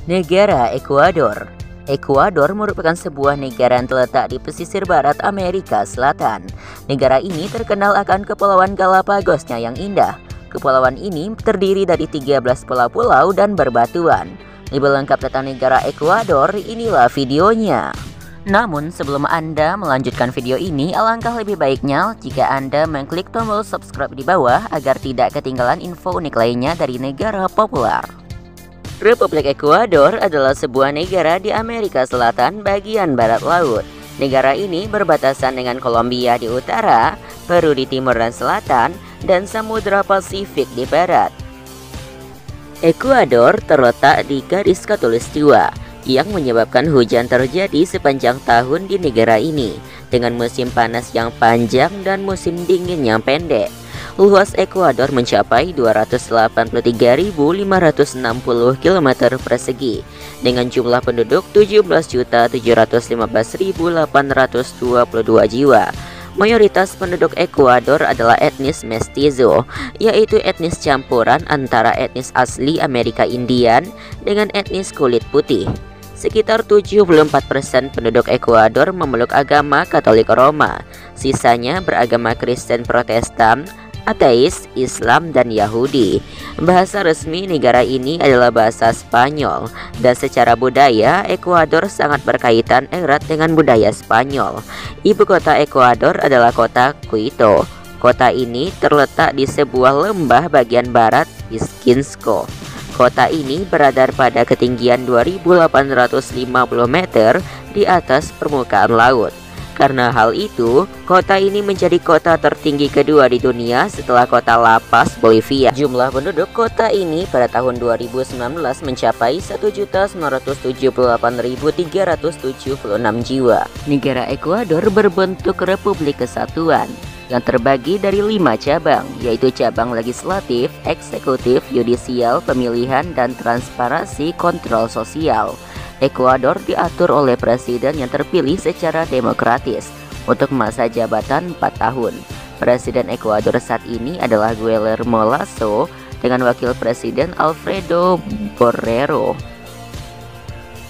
Negara Ekuador. Ekuador merupakan sebuah negara yang terletak di pesisir barat Amerika Selatan. Negara ini terkenal akan Kepulauan Galapagosnya yang indah. Kepulauan ini terdiri dari 13 pulau-pulau dan berbatuan. Lebih lengkap tentang negara Ekuador, inilah videonya. Namun sebelum Anda melanjutkan video ini, alangkah lebih baiknya jika Anda mengklik tombol subscribe di bawah agar tidak ketinggalan info unik lainnya dari negara populer. Republik Ekuador adalah sebuah negara di Amerika Selatan bagian barat laut. Negara ini berbatasan dengan Kolombia di utara, Peru di timur dan selatan, dan Samudra Pasifik di barat. Ekuador terletak di garis khatulistiwa yang menyebabkan hujan terjadi sepanjang tahun di negara ini, dengan musim panas yang panjang dan musim dingin yang pendek. Luas Ekuador mencapai 283.560 km persegi dengan jumlah penduduk 17.715.822 jiwa. Mayoritas penduduk Ekuador adalah etnis mestizo, yaitu etnis campuran antara etnis asli Amerika Indian dengan etnis kulit putih. Sekitar 74% penduduk Ekuador memeluk agama Katolik Roma, sisanya beragama Kristen Protestan, ateis, Islam, dan Yahudi. Bahasa resmi negara ini adalah bahasa Spanyol, dan secara budaya Ekuador sangat berkaitan erat dengan budaya Spanyol. Ibu kota Ekuador adalah kota Quito. Kota ini terletak di sebuah lembah bagian barat Isquincó. Kota ini berada pada ketinggian 2.850 meter di atas permukaan laut. Karena hal itu, kota ini menjadi kota tertinggi kedua di dunia setelah kota La Paz, Bolivia. Jumlah penduduk kota ini pada tahun 2019 mencapai 1.978.376 jiwa. Negara Ekuador berbentuk Republik Kesatuan yang terbagi dari 5 cabang, yaitu cabang legislatif, eksekutif, yudisial, pemilihan, dan transparansi kontrol sosial. Ekuador diatur oleh presiden yang terpilih secara demokratis untuk masa jabatan 4 tahun. Presiden Ekuador saat ini adalah Guillermo Lasso dengan wakil presiden Alfredo Borrero.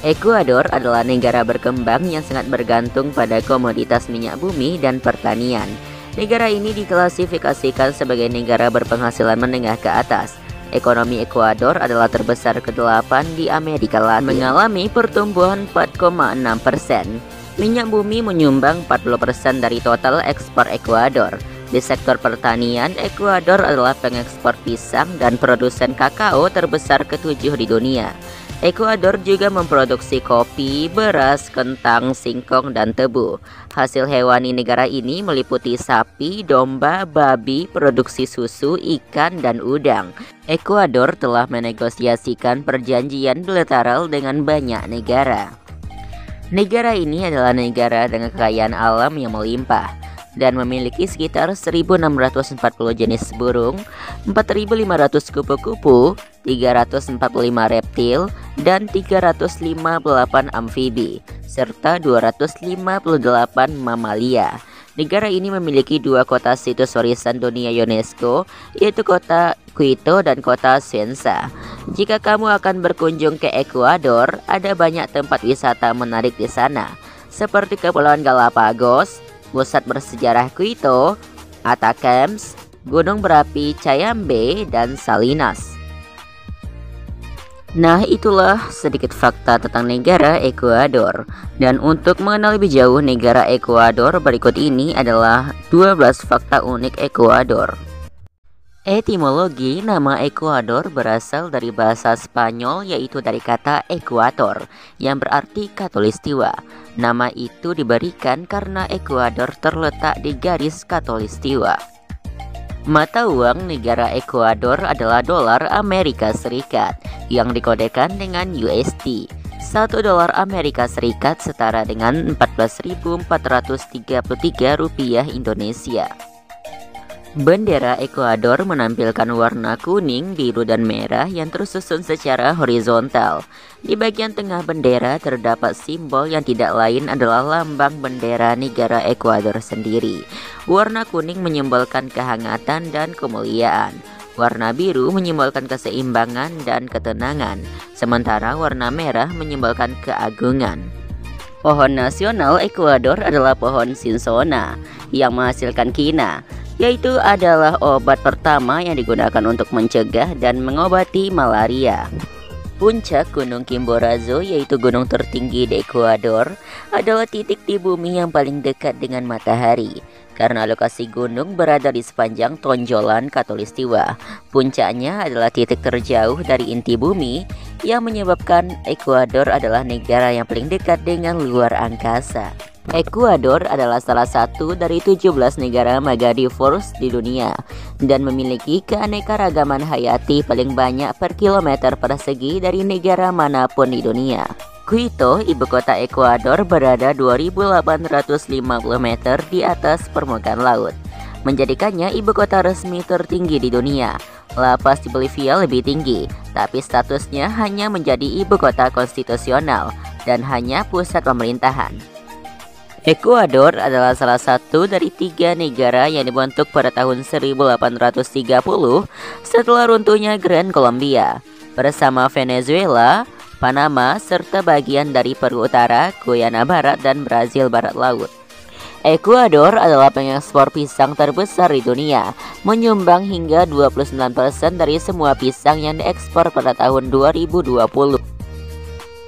Ekuador adalah negara berkembang yang sangat bergantung pada komoditas minyak bumi dan pertanian. Negara ini diklasifikasikan sebagai negara berpenghasilan menengah ke atas. Ekonomi Ekuador adalah terbesar ke-8 di Amerika Latin, mengalami pertumbuhan 4,6%. Minyak bumi menyumbang 40% dari total ekspor Ekuador. Di sektor pertanian, Ekuador adalah pengekspor pisang dan produsen kakao terbesar ke-7 di dunia. Ekuador juga memproduksi kopi, beras, kentang, singkong, dan tebu. Hasil hewani negara ini meliputi sapi, domba, babi, produksi susu, ikan, dan udang. Ekuador telah menegosiasikan perjanjian bilateral dengan banyak negara. Negara ini adalah negara dengan kekayaan alam yang melimpah dan memiliki sekitar 1.640 jenis burung, 4.500 kupu-kupu, 345 reptil, dan 358 amfibi, serta 258 mamalia. Negara ini memiliki 2 kota situs warisan dunia UNESCO, yaitu kota Quito dan kota Cuenca. Jika kamu akan berkunjung ke Ekuador, ada banyak tempat wisata menarik di sana, seperti Kepulauan Galapagos, pusat bersejarah Quito, Atacames, gunung berapi Cayambe, dan Salinas. Nah, itulah sedikit fakta tentang negara Ekuador. Dan untuk mengenal lebih jauh negara Ekuador, berikut ini adalah 12 fakta unik Ekuador. Etimologi nama Ekuador berasal dari bahasa Spanyol, yaitu dari kata Equator yang berarti khatulistiwa. Nama itu diberikan karena Ekuador terletak di garis khatulistiwa. Mata uang negara Ekuador adalah dolar Amerika Serikat yang dikodekan dengan USD. 1 dolar Amerika Serikat setara dengan 14.433 rupiah Indonesia. Bendera Ekuador menampilkan warna kuning, biru, dan merah yang tersusun secara horizontal. Di bagian tengah bendera terdapat simbol yang tidak lain adalah lambang bendera negara Ekuador sendiri. Warna kuning menyimbolkan kehangatan dan kemuliaan. Warna biru menyimbolkan keseimbangan dan ketenangan, sementara warna merah menyimbolkan keagungan. Pohon nasional Ekuador adalah pohon Cinchona yang menghasilkan kina, yaitu adalah obat pertama yang digunakan untuk mencegah dan mengobati malaria. Puncak Gunung Chimborazo, yaitu gunung tertinggi di Ekuador, adalah titik di bumi yang paling dekat dengan matahari. Karena lokasi gunung berada di sepanjang tonjolan Khatulistiwa, puncaknya adalah titik terjauh dari inti bumi yang menyebabkan Ekuador adalah negara yang paling dekat dengan luar angkasa. Ekuador adalah salah satu dari 17 negara megadivores di dunia dan memiliki keanekaragaman hayati paling banyak per kilometer persegi dari negara manapun di dunia. Quito, ibu kota Ekuador, berada 2.850 meter di atas permukaan laut, menjadikannya ibu kota resmi tertinggi di dunia. La Paz di Bolivia lebih tinggi, tapi statusnya hanya menjadi ibu kota konstitusional dan hanya pusat pemerintahan. Ekuador adalah salah satu dari 3 negara yang dibentuk pada tahun 1830 setelah runtuhnya Gran Colombia, bersama Venezuela, Panama, serta bagian dari Peru Utara, Guyana Barat, dan Brazil Barat Laut. Ekuador adalah pengekspor pisang terbesar di dunia, menyumbang hingga 29% dari semua pisang yang diekspor pada tahun 2020.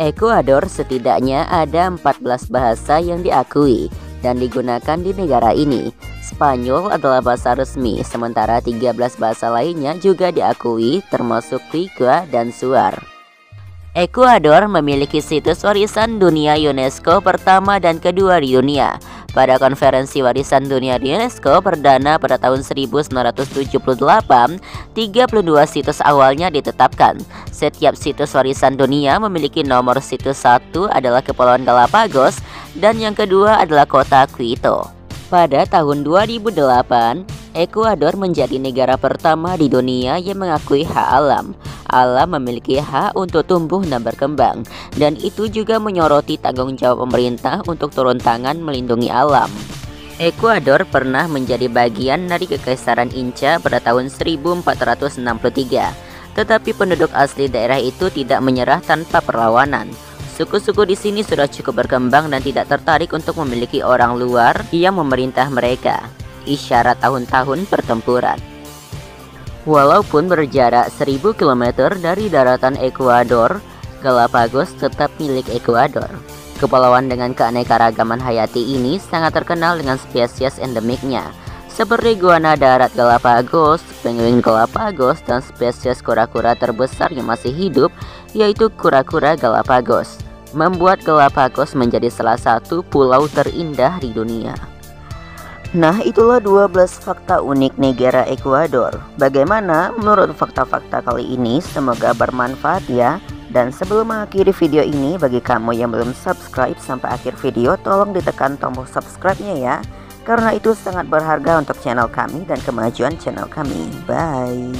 Ekuador setidaknya ada 14 bahasa yang diakui dan digunakan di negara ini. Spanyol adalah bahasa resmi, sementara 13 bahasa lainnya juga diakui, termasuk Quechua dan Shuar. Ekuador memiliki situs warisan dunia UNESCO pertama dan kedua di dunia. Pada konferensi warisan dunia di UNESCO perdana pada tahun 1978, 32 situs awalnya ditetapkan. Setiap situs warisan dunia memiliki nomor. Situs 1 adalah Kepulauan Galapagos dan yang kedua adalah kota Quito. Pada tahun 2008, Ekuador menjadi negara pertama di dunia yang mengakui hak alam. Alam memiliki hak untuk tumbuh dan berkembang, dan itu juga menyoroti tanggung jawab pemerintah untuk turun tangan melindungi alam. Ekuador pernah menjadi bagian dari Kekaisaran Inca pada tahun 1463, tetapi penduduk asli daerah itu tidak menyerah tanpa perlawanan. Suku-suku di sini sudah cukup berkembang dan tidak tertarik untuk memiliki orang luar yang memerintah mereka. Isyarat tahun-tahun pertempuran. Walaupun berjarak 1000 km dari daratan Ekuador, Galapagos tetap milik Ekuador. Kepulauan dengan keanekaragaman hayati ini sangat terkenal dengan spesies endemiknya, seperti iguana darat Galapagos, penguin Galapagos, dan spesies kura-kura terbesar yang masih hidup, yaitu kura-kura Galapagos, membuat Galapagos menjadi salah satu pulau terindah di dunia. Nah, itulah 12 fakta unik negara Ekuador. Bagaimana menurut fakta-fakta kali ini? Semoga bermanfaat ya. Dan sebelum mengakhiri video ini, bagi kamu yang belum subscribe sampai akhir video, tolong ditekan tombol subscribe-nya ya. Karena itu sangat berharga untuk channel kami dan kemajuan channel kami. Bye.